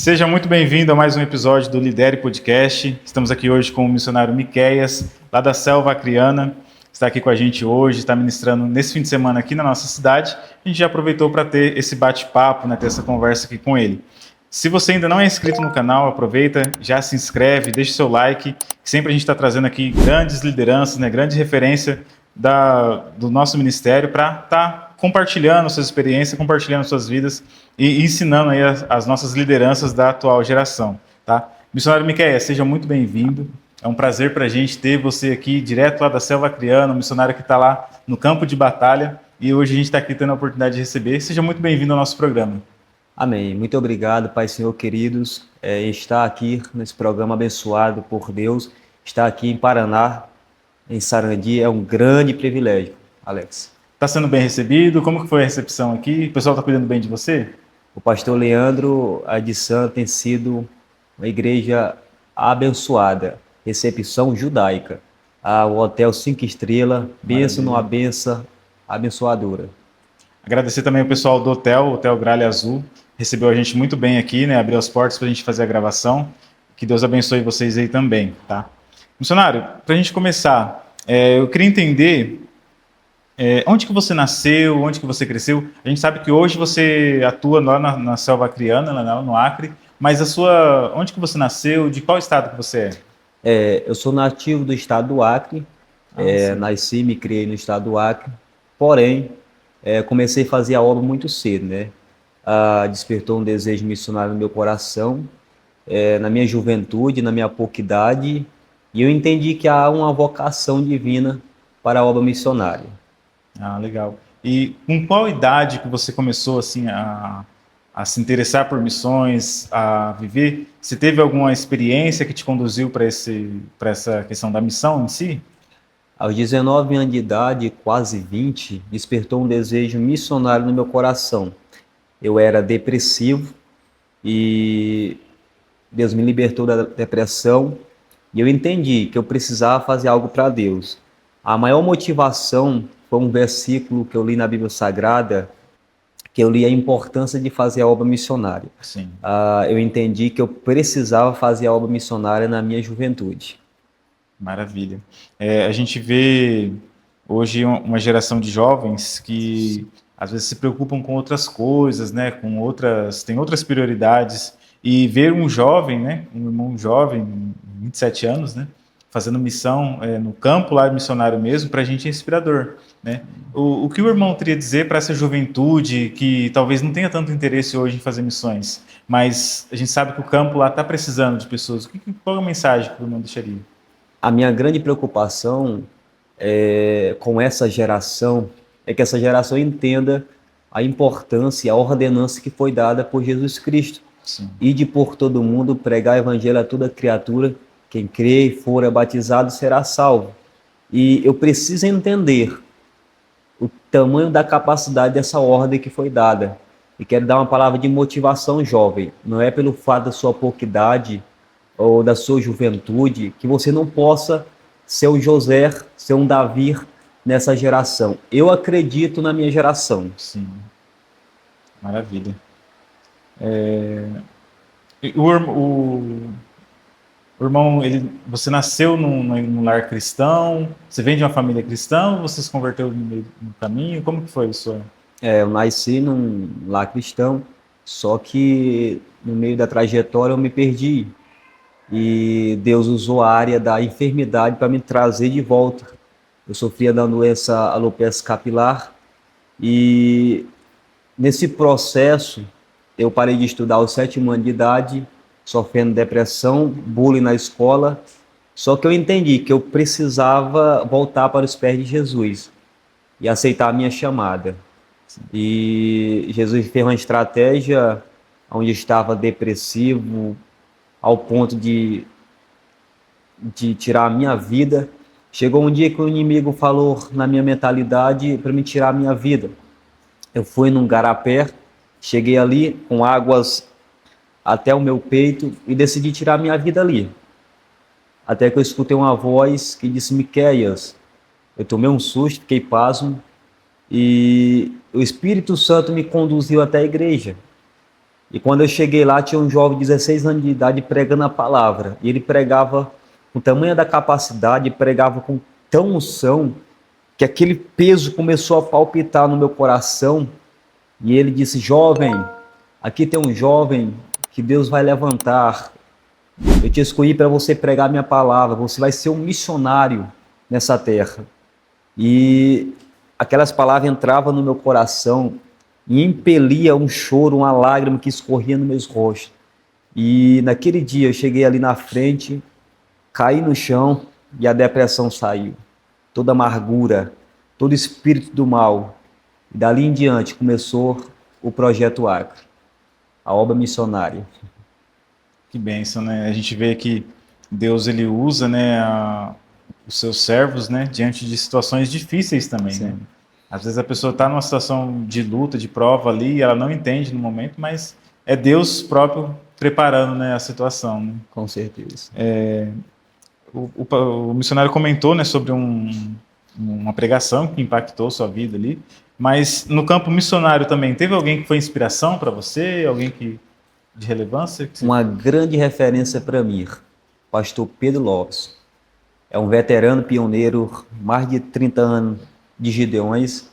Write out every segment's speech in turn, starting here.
Seja muito bem-vindo a mais um episódio do Lidere Podcast. Estamos aqui hoje com o missionário Miqueias, lá da Selva Acreana. Está aqui com a gente hoje, está ministrando nesse fim de semana aqui na nossa cidade. A gente já aproveitou para ter esse bate-papo, né, ter essa conversa aqui com ele. Se você ainda não é inscrito no canal, aproveita, já se inscreve, deixa o seu like. Sempre a gente está trazendo aqui grandes lideranças, né, grande referência do nosso ministério para estar compartilhando suas experiências, compartilhando suas vidas e ensinando aí as nossas lideranças da atual geração, tá? Missionário Miqueias, seja muito bem-vindo. É um prazer para a gente ter você aqui, direto lá da Selva Acreana, um missionário que está lá no campo de batalha, e hoje a gente está aqui tendo a oportunidade de receber. Seja muito bem-vindo ao nosso programa. Amém. Muito obrigado, Pai Senhor queridos, estar aqui nesse programa abençoado por Deus, estar aqui em Paraná, em Sarandi, é um grande privilégio, Alex. Está sendo bem recebido? Como que foi a recepção aqui? O pessoal está cuidando bem de você? O pastor Leandro, a de Santa, tem sido uma igreja abençoada, recepção judaica. O hotel 5 estrelas, bênção numa benção abençoadora. Agradecer também o pessoal do Hotel Gralha Azul, recebeu a gente muito bem aqui, né? Abriu as portas para a gente fazer a gravação. Que Deus abençoe vocês aí também, tá? Missionário, para a gente começar, eu queria entender onde que você nasceu, onde que você cresceu. A gente sabe que hoje você atua lá na Selva Acreana, lá no Acre, mas onde que você nasceu, de qual estado que você é? Eu sou nativo do estado do Acre, nasci e me criei no estado do Acre, porém, comecei a fazer a obra muito cedo, né? Despertou um desejo missionário no meu coração, na minha juventude, na minha pouca idade, e eu entendi que há uma vocação divina para a obra missionária. Legal. E com qual idade que você começou assim a se interessar por missões, a viver? Você teve alguma experiência que te conduziu para essa questão da missão em si? Aos 19 anos de idade, quase 20, despertou um desejo missionário no meu coração. Eu era depressivo e Deus me libertou da depressão e eu entendi que eu precisava fazer algo para Deus. A maior motivação foi um versículo que eu li na Bíblia Sagrada, que eu li a importância de fazer a obra missionária. Sim. Eu entendi que eu precisava fazer a obra missionária na minha juventude. Maravilha. A gente vê hoje uma geração de jovens que às vezes se preocupam com outras coisas, né? Tem outras prioridades. E ver um jovem, né? Um irmão jovem, 27 anos, né? Fazendo missão no campo lá, missionário mesmo, para a gente é inspirador, né? O que o irmão teria a dizer para essa juventude que talvez não tenha tanto interesse hoje em fazer missões, mas a gente sabe que o campo lá está precisando de pessoas. Qual é a mensagem que o irmão deixaria? A minha grande preocupação com essa geração é que essa geração entenda a importância e a ordenança que foi dada por Jesus Cristo. Sim. Ide por todo mundo, pregar o evangelho a toda criatura, quem crê e for batizado será salvo. E eu preciso entender o tamanho da capacidade dessa ordem que foi dada. E quero dar uma palavra de motivação, jovem. Não é pelo fato da sua pouca idade ou da sua juventude que você não possa ser um José, ser um Davi nessa geração. Eu acredito na minha geração. Sim. Maravilha. O irmão, você nasceu num lar cristão? Você vem de uma família cristã ou você se converteu no caminho? Como que foi isso? Eu nasci num lar cristão, só que no meio da trajetória eu me perdi. E Deus usou a área da enfermidade para me trazer de volta. Eu sofria da doença alopecia capilar e nesse processo eu parei de estudar aos 7 anos de idade, sofrendo depressão, bullying na escola, só que eu entendi que eu precisava voltar para os pés de Jesus e aceitar a minha chamada. E Jesus fez uma estratégia onde eu estava depressivo, ao ponto de tirar a minha vida. Chegou um dia que o inimigo falou na minha mentalidade para me tirar a minha vida. Eu fui num garapé, cheguei ali com águas até o meu peito e decidi tirar a minha vida ali. Até que eu escutei uma voz que disse: Miqueias. Eu tomei um susto, fiquei pasmo e o Espírito Santo me conduziu até a igreja. E quando eu cheguei lá, tinha um jovem de 16 anos de idade pregando a palavra. E ele pregava com tamanha da capacidade, pregava com tão unção, que aquele peso começou a palpitar no meu coração. E ele disse: jovem, aqui tem um jovem que Deus vai levantar. Eu te escolhi para você pregar minha palavra. Você vai ser um missionário nessa terra. E aquelas palavras entravam no meu coração e impelia um choro, uma lágrima que escorria no meus rostos. E naquele dia eu cheguei ali na frente, caí no chão e a depressão saiu. Toda amargura, todo espírito do mal. E dali em diante começou o Projeto Acre, a obra missionária. Que bênção, né? A gente vê que Deus ele usa, né, os seus servos, né, diante de situações difíceis também, né? Sim, Às vezes a pessoa está numa situação de luta, de prova ali, e ela não entende no momento, mas é Deus próprio preparando, né, a situação, né? com certeza. O missionário comentou, né, sobre uma pregação que impactou sua vida ali, mas no campo missionário também, teve alguém que foi inspiração para você? Alguém que de relevância? Uma grande referência para mim, pastor Pedro Lopes. É um veterano pioneiro, mais de 30 anos de Gideões.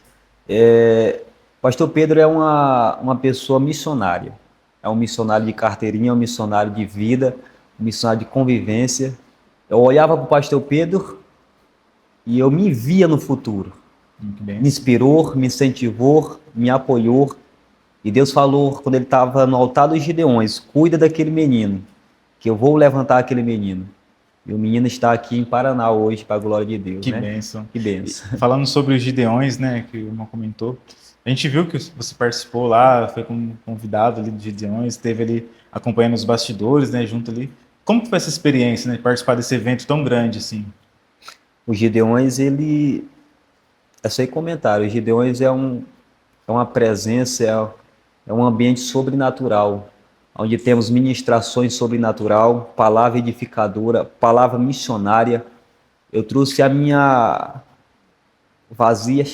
Pastor Pedro é uma pessoa missionária. É um missionário de carteirinha, um missionário de vida, um missionário de convivência. Eu olhava para o pastor Pedro e eu me via no futuro. Que Me bênção. inspirou, me incentivou, me apoiou. E Deus falou, quando ele estava no altar dos Gideões: cuida daquele menino, que eu vou levantar aquele menino. E o menino está aqui em Paraná hoje, para a glória de Deus, Que né? bênção. Que benção. Falando sobre os Gideões, né, que o irmão comentou, a gente viu que você participou lá, foi como convidado ali de Gideões, esteve ali acompanhando os bastidores, né, junto ali. Como que foi essa experiência, né, participar desse evento tão grande assim? Os Gideões, ele... É só aí comentário. Os Gideões é uma presença, é um ambiente sobrenatural, onde temos ministrações sobrenatural, palavra edificadora, palavra missionária. Eu trouxe a minha vazia,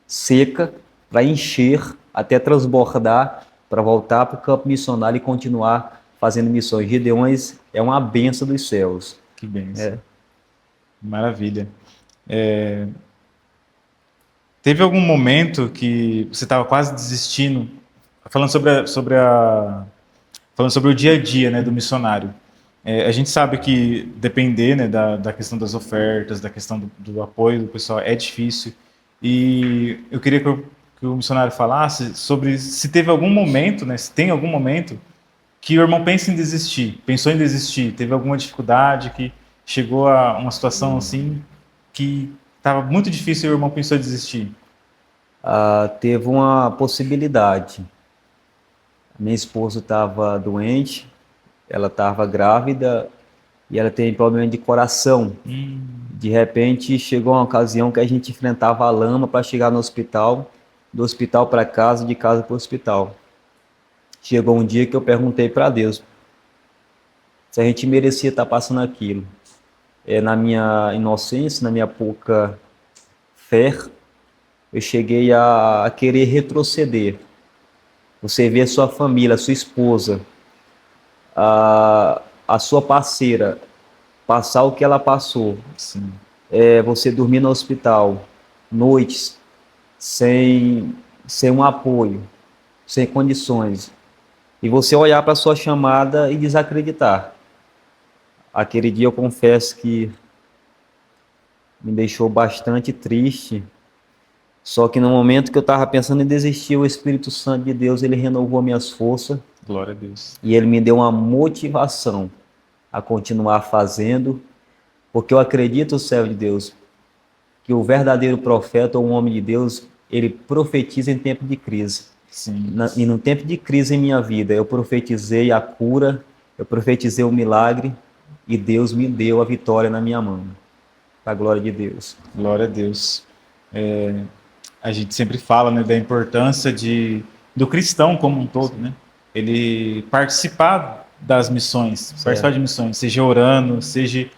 seca, para encher, até transbordar, para voltar para o campo missionário e continuar fazendo missões. Gideões é uma benção dos céus. Que bênção. Maravilha. Teve algum momento que você estava quase desistindo, falando falando sobre o dia a dia, né, do missionário. A gente sabe que depender, né, da questão das ofertas, da questão do apoio do pessoal é difícil. E eu queria que o missionário falasse sobre se teve algum momento, né, se tem algum momento que o irmão pensa em desistir, pensou em desistir, teve alguma dificuldade, que chegou a uma situação assim que estava muito difícil e o irmão pensou em desistir. Teve uma possibilidade. Minha esposa estava doente, ela estava grávida e ela tem problema de coração. De repente chegou uma ocasião que a gente enfrentava a lama para chegar no hospital, do hospital para casa, de casa para o hospital. Chegou um dia que eu perguntei para Deus se a gente merecia estar passando aquilo. Na minha inocência, na minha pouca fé, eu cheguei a querer retroceder. Você vê a sua família, a sua esposa, a sua parceira passar o que ela passou. Sim. Você dormir no hospital, noites, sem um apoio, sem condições. E você olhar para a sua chamada e desacreditar. Aquele dia eu confesso que me deixou bastante triste. Só que no momento que eu estava pensando em desistir, o Espírito Santo de Deus, ele renovou minhas forças. Glória a Deus. E ele me deu uma motivação a continuar fazendo, porque eu acredito, servo de Deus, que o verdadeiro profeta ou um homem de Deus, ele profetiza em tempo de crise. Sim. E no tempo de crise em minha vida, eu profetizei a cura, eu profetizei o milagre, e Deus me deu a vitória na minha mão. Para a glória de Deus. Glória a Deus. A gente sempre fala, né, da importância do cristão como um todo, né? Ele participar das missões, participar de missões, seja orando, seja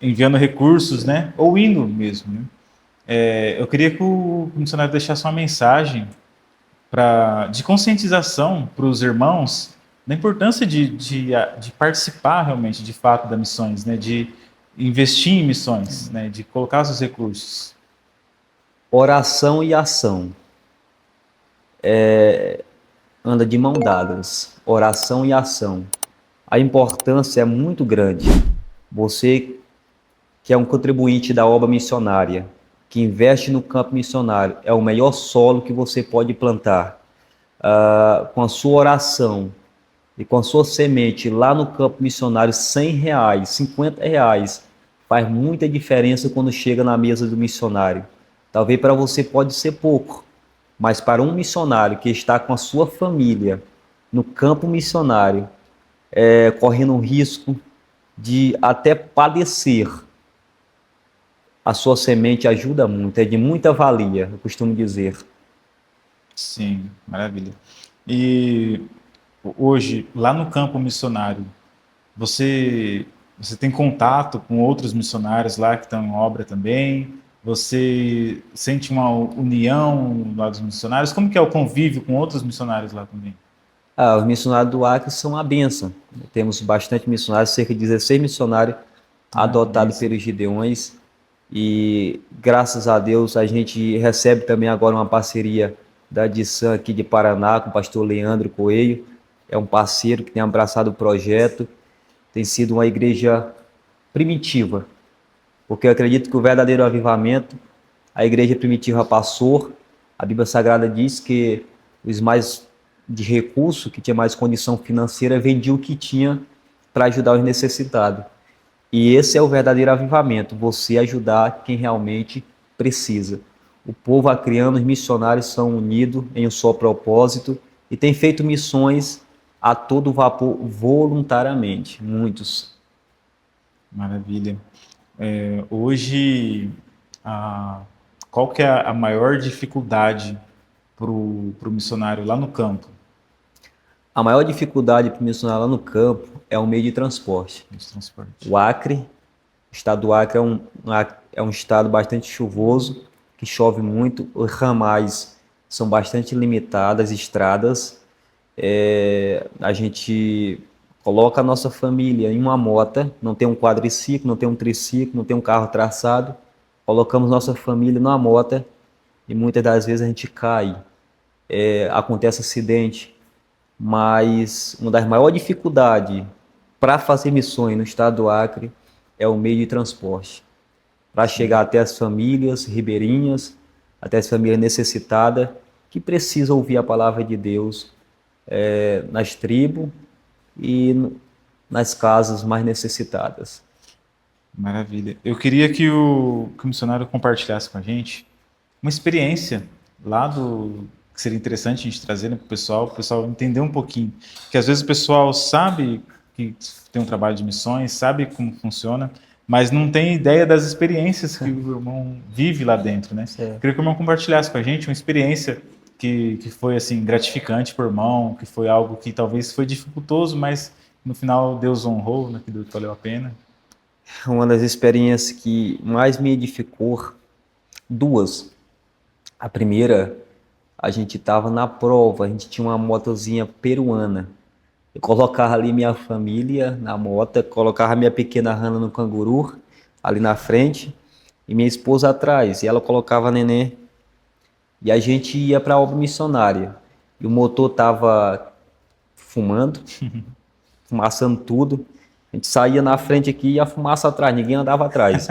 enviando recursos, né? Ou indo mesmo, né? Eu queria que o missionário deixasse uma mensagem de conscientização para os irmãos da importância de participar realmente, de fato, das missões, né? De investir em missões, né? De colocar seus recursos. Oração e ação anda de mão dadas. Oração e ação. A importância é muito grande. Você que é um contribuinte da obra missionária, que investe no campo missionário, é o melhor solo que você pode plantar. Com a sua oração e com a sua semente lá no campo missionário, R$100, R$50, faz muita diferença quando chega na mesa do missionário. Talvez para você pode ser pouco, mas para um missionário que está com a sua família no campo missionário, correndo um risco de até padecer, a sua semente ajuda muito, é de muita valia, eu costumo dizer. Sim, maravilha. E hoje, lá no campo missionário, você tem contato com outros missionários lá que estão em obra também? Você sente uma união lá dos missionários? Como que é o convívio com outros missionários lá também? Os missionários do Acre são uma bênção. Temos bastante missionários, cerca de 16 missionários adotados pelos Gideões. E graças a Deus a gente recebe também agora uma parceria da DISAM aqui de Paraná com o pastor Leandro Coelho. É um parceiro que tem abraçado o projeto. Tem sido uma igreja primitiva, porque eu acredito que o verdadeiro avivamento, a igreja primitiva passou. A Bíblia Sagrada diz que os mais de recurso, que tinha mais condição financeira, vendia o que tinha para ajudar os necessitados. E esse é o verdadeiro avivamento, você ajudar quem realmente precisa. O povo acreano, os missionários são unidos em um só propósito e têm feito missões a todo vapor voluntariamente, muitos. Maravilha. Hoje, qual que é a maior dificuldade para o missionário lá no campo? A maior dificuldade para o missionário lá no campo é o meio de transporte. O Acre, o estado do Acre é um estado bastante chuvoso, que chove muito, os ramais são bastante limitadas, as estradas. A gente coloca a nossa família em uma moto, não tem um quadriciclo, não tem um triciclo, não tem um carro traçado, colocamos nossa família numa moto e muitas das vezes a gente cai, acontece acidente. Mas uma das maiores dificuldades para fazer missões no estado do Acre é o meio de transporte. Para chegar até as famílias ribeirinhas, até as famílias necessitadas, que precisam ouvir a palavra de Deus nas tribos e nas casas mais necessitadas. Maravilha. Eu queria que o missionário compartilhasse com a gente uma experiência lá que seria interessante a gente trazer, né, para o pessoal entender um pouquinho. Que às vezes o pessoal sabe que tem um trabalho de missões, sabe como funciona, mas não tem ideia das experiências que o irmão vive lá dentro, né? Eu queria que o irmão compartilhasse com a gente uma experiência que foi assim gratificante para o irmão, que foi algo que talvez foi dificultoso, mas no final Deus honrou, né, que valeu a pena. Uma das experiências que mais me edificou, duas. A primeira, a gente estava na prova, a gente tinha uma motozinha peruana. Eu colocava ali minha família na moto, colocava minha pequena Hannah no canguru, ali na frente, e minha esposa atrás, e ela colocava a neném. E a gente ia para a obra missionária. E o motor estava fumando, fumaçando tudo. A gente saía na frente aqui e a fumaça atrás, ninguém andava atrás.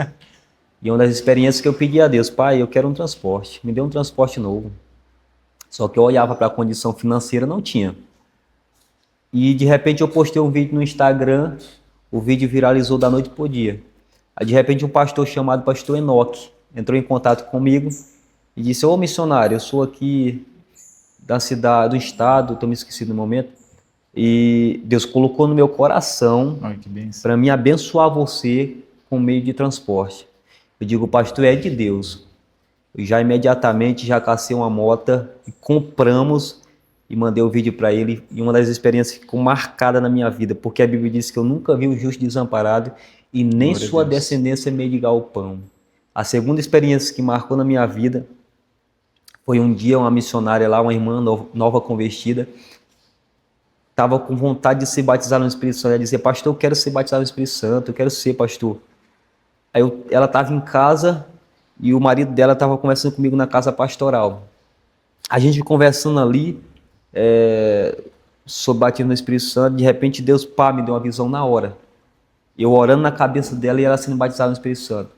E uma das experiências que eu pedi a Deus, pai, eu quero um transporte, me dê um transporte novo. Só que eu olhava para a condição financeira, não tinha. E de repente eu postei um vídeo no Instagram, o vídeo viralizou da noite pro dia. Aí de repente um pastor chamado pastor Enoque entrou em contato comigo e disse: ô missionário, eu sou aqui da cidade, do estado, estou me esquecido no momento, e Deus colocou no meu coração para me abençoar você com meio de transporte. Eu digo: pastor, é de Deus. Eu já imediatamente já cacei uma moto e compramos e mandei o vídeo para ele. E uma das experiências que ficou marcada na minha vida, porque a Bíblia diz que eu nunca vi o justo desamparado e nem Glória sua descendência mendigar o pão. A segunda experiência que marcou na minha vida Foi um dia uma missionária lá, uma irmã nova convertida, estava com vontade de ser batizada no Espírito Santo. Ela dizia: pastor, eu quero ser batizado no Espírito Santo, eu quero ser pastor. Ela estava em casa e o marido dela estava conversando comigo na casa pastoral. A gente conversando ali sobre batismo no Espírito Santo, de repente Deus, pá, me deu uma visão na hora. Eu orando na cabeça dela e ela sendo batizada no Espírito Santo.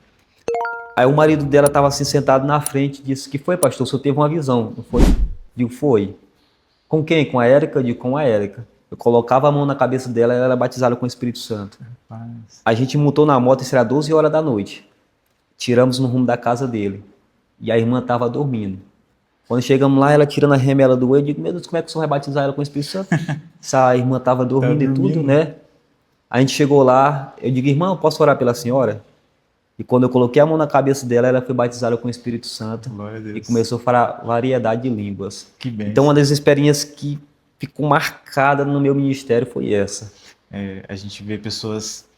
Aí o marido dela estava assim sentado na frente, disse: que foi, pastor? O senhor teve uma visão, não foi? Digo: foi. Com quem? Com a Érica? Eu digo: com a Érica. Eu colocava a mão na cabeça dela e ela era batizada com o Espírito Santo. A gente montou na moto, isso era 12 horas da noite. Tiramos no rumo da casa dele. E a irmã estava dormindo. Quando chegamos lá, ela tirando a remela do olho, eu digo: meu Deus, como é que o senhor vai batizar ela com o Espírito Santo? Essa irmã estava dormindo e tudo, né? A gente chegou lá, eu digo: irmã, eu posso orar pela senhora? E quando eu coloquei a mão na cabeça dela, ela foi batizada com o Espírito Santo e começou a falar variedade de línguas. Que bem. Então, uma das experiências que ficou marcada no meu ministério foi essa. A gente vê pessoas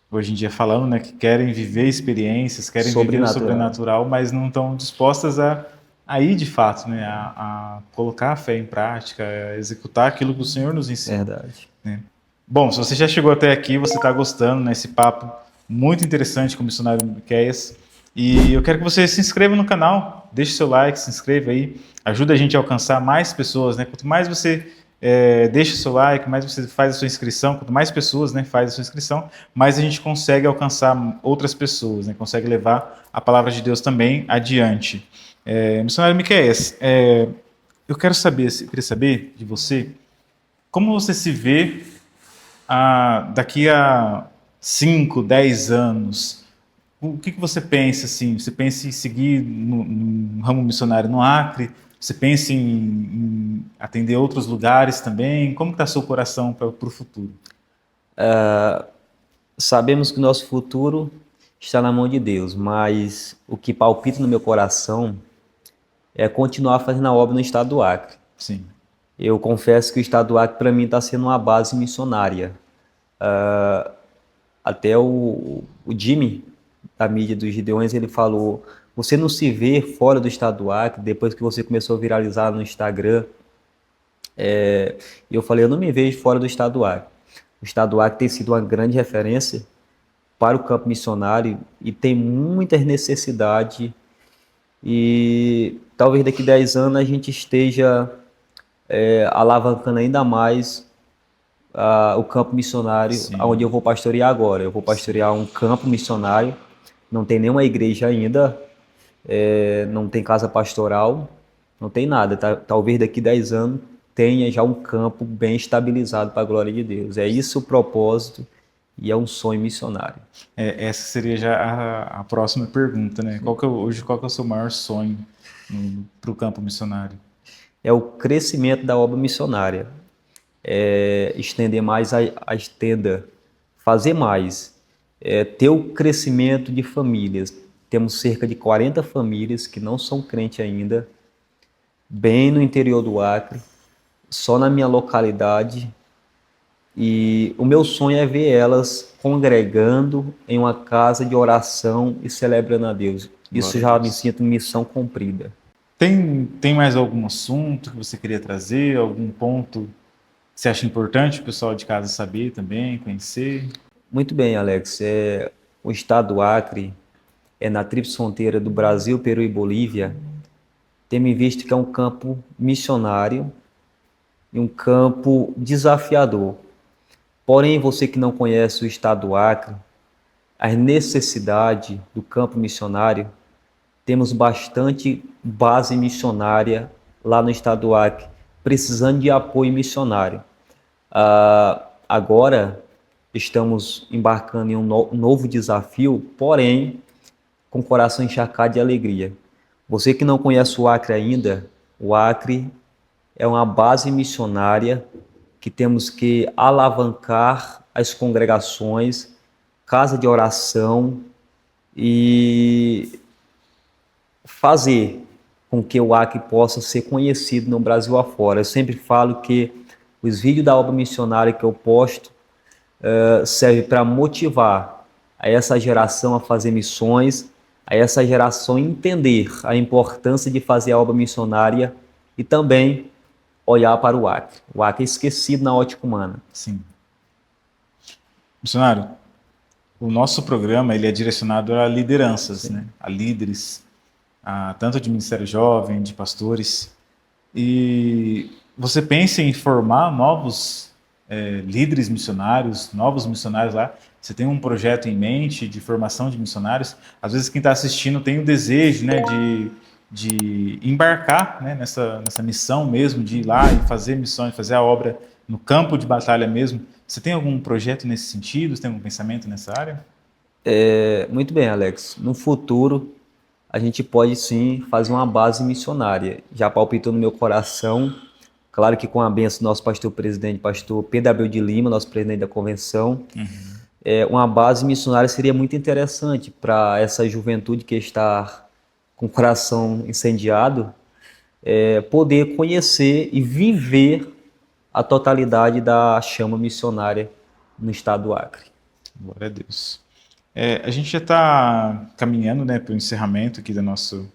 hoje em dia falando, né, que querem viver experiências, querem viver o sobrenatural, mas não estão dispostas a ir de fato, né, a colocar a fé em prática, a executar aquilo que o Senhor nos ensina. Verdade. Né? Bom, se você já chegou até aqui, você está gostando, né, esse papo muito interessante com o missionário Miqueias, e eu quero que você se inscreva no canal, deixe seu like, se inscreva aí, ajuda a gente a alcançar mais pessoas, né? Quanto mais você deixa o seu like, mais você faz a sua inscrição, quanto mais pessoas, né, faz a sua inscrição, mais a gente consegue alcançar outras pessoas, né, consegue levar a palavra de Deus também adiante. Missionário Miqueias, eu queria saber de você, como você se vê daqui a 5, 10 anos, o que você pensa, assim? Você pensa em seguir no ramo missionário no Acre? Você pensa em atender outros lugares também? Como está seu coração para o futuro? Sabemos que o nosso futuro está na mão de Deus, mas o que palpita no meu coração é continuar fazendo a obra no estado do Acre. Sim. Eu confesso que o estado do Acre, para mim, está sendo uma base missionária. Até o Jimmy, da mídia dos Gideões, ele falou: você não se vê fora do estado do Acre, depois que você começou a viralizar no Instagram. E eu falei: eu não me vejo fora do estado do Acre. O estado do Acre tem sido uma grande referência para o campo missionário e tem muitas necessidades, e talvez daqui a 10 anos a gente esteja alavancando ainda mais o campo missionário. Sim. Onde eu vou pastorear agora. Eu vou pastorear um campo missionário, não tem nenhuma igreja ainda, não tem casa pastoral, não tem nada. Talvez daqui a 10 anos tenha já um campo bem estabilizado para a glória de Deus. É isso o propósito e é um sonho missionário. Essa seria já a próxima pergunta, né? Qual que é o seu maior sonho para o campo missionário? É o crescimento da obra missionária. Estender mais a estenda, fazer mais, ter o crescimento de famílias. Temos cerca de 40 famílias que não são crentes ainda, bem no interior do Acre, só na minha localidade, e o meu sonho é ver elas congregando em uma casa de oração e celebrando a Deus. Isso já me sinto missão cumprida. Tem mais algum assunto que você queria trazer, algum ponto que você acha importante o pessoal de casa saber também, conhecer? Muito bem, Alex. O estado do Acre é na tríplice fronteira do Brasil, Peru e Bolívia. Temos visto que é um campo missionário e um campo desafiador. Porém, você que não conhece o estado do Acre, as necessidades do campo missionário, temos bastante base missionária lá no estado do Acre, precisando de apoio missionário. Agora estamos embarcando em um novo desafio, porém com o coração encharcado de alegria. Você que não conhece o Acre ainda, o Acre é uma base missionária que temos que alavancar as congregações, casa de oração, e fazer com que o Acre possa ser conhecido no Brasil afora. Eu sempre falo que os vídeos da obra missionária que eu posto servem para motivar a essa geração a fazer missões, a essa geração entender a importância de fazer a obra missionária e também olhar para o Acre. O Acre é esquecido na ótica humana. Sim. Missionário, o nosso programa ele é direcionado a lideranças, né? A líderes, tanto de Ministério Jovem, de pastores. E você pensa em formar novos líderes missionários, novos missionários lá? Você tem um projeto em mente de formação de missionários? Às vezes quem está assistindo tem o desejo, né, de embarcar, né, nessa missão mesmo, de ir lá e fazer missões, fazer a obra no campo de batalha mesmo. Você tem algum projeto nesse sentido? Você tem algum pensamento nessa área? Muito bem, Alex. No futuro, a gente pode sim fazer uma base missionária. Já palpitou no meu coração, claro que com a bênção do nosso pastor presidente, pastor Pedro Abreu de Lima, nosso presidente da convenção, uma base missionária seria muito interessante para essa juventude que está com o coração incendiado, poder conhecer e viver a totalidade da chama missionária no estado do Acre. Glória a Deus. A gente já está caminhando, né, para o encerramento aqui do nosso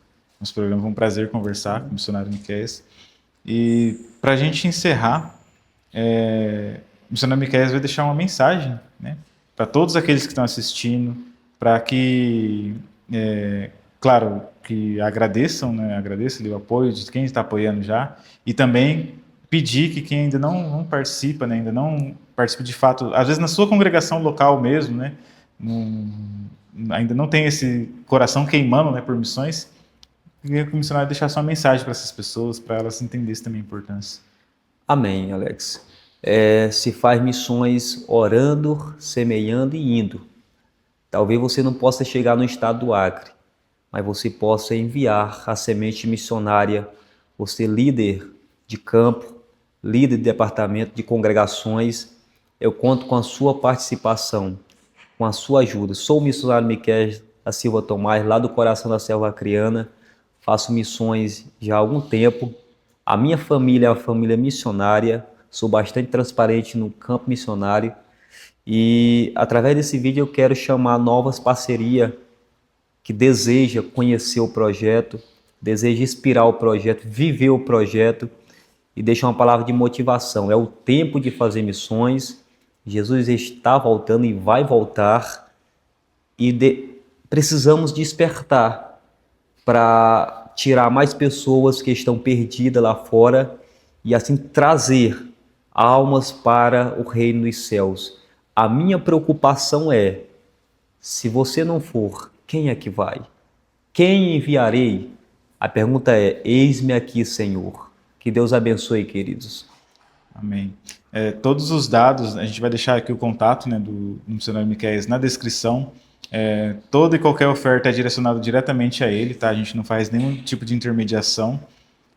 programa. Foi um prazer conversar com o missionário Miqueias. E para a gente encerrar, o missionário Miqueias vai deixar uma mensagem, né, para todos aqueles que estão assistindo, para que, claro, que agradeçam, né, agradeçam o apoio de quem está apoiando já, e também pedir que quem ainda não participa, né, ainda não participa de fato, às vezes na sua congregação local mesmo, né, ainda não tem esse coração queimando, né, por missões, queria que o missionário deixasse uma mensagem para essas pessoas, para elas entenderem também a importância. Amém, Alex. Se faz missões orando, semeando e indo. Talvez você não possa chegar no estado do Acre, mas você possa enviar a semente missionária, você líder de campo, líder de departamento, de congregações. Eu conto com a sua participação, com a sua ajuda. Sou o missionário Miqueias da Silva Tomás, lá do coração da selva acreana. Faço missões já há algum tempo. A minha família é uma família missionária. Sou bastante transparente no campo missionário. E através desse vídeo eu quero chamar novas parcerias que deseja conhecer o projeto, deseja inspirar o projeto, viver o projeto e deixar uma palavra de motivação. É o tempo de fazer missões. Jesus está voltando e vai voltar e precisamos despertar para tirar mais pessoas que estão perdidas lá fora e assim trazer almas para o reino dos céus. A minha preocupação é, se você não for, quem é que vai? Quem enviarei? A pergunta é, eis-me aqui, Senhor. Que Deus abençoe, queridos. Amém. Todos os dados, a gente vai deixar aqui o contato, né, do missionário Miqueias na descrição. Toda e qualquer oferta é direcionada diretamente a ele, tá? A gente não faz nenhum tipo de intermediação.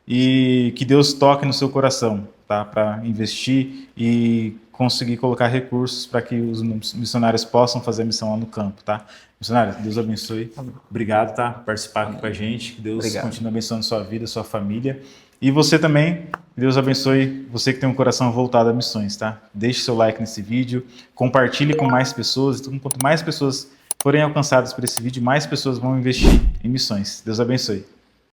E que Deus toque no seu coração, tá? Para investir e conseguir colocar recursos para que os missionários possam fazer a missão lá no campo, tá? Missionário, Deus abençoe. Obrigado, tá? Por participar aqui com a gente. Que Deus continue abençoando sua vida, sua família. E você também, Deus abençoe você que tem um coração voltado a missões, tá? Deixe seu like nesse vídeo, compartilhe com mais pessoas. Então, quanto mais pessoas forem alcançadas por esse vídeo, mais pessoas vão investir em missões. Deus abençoe.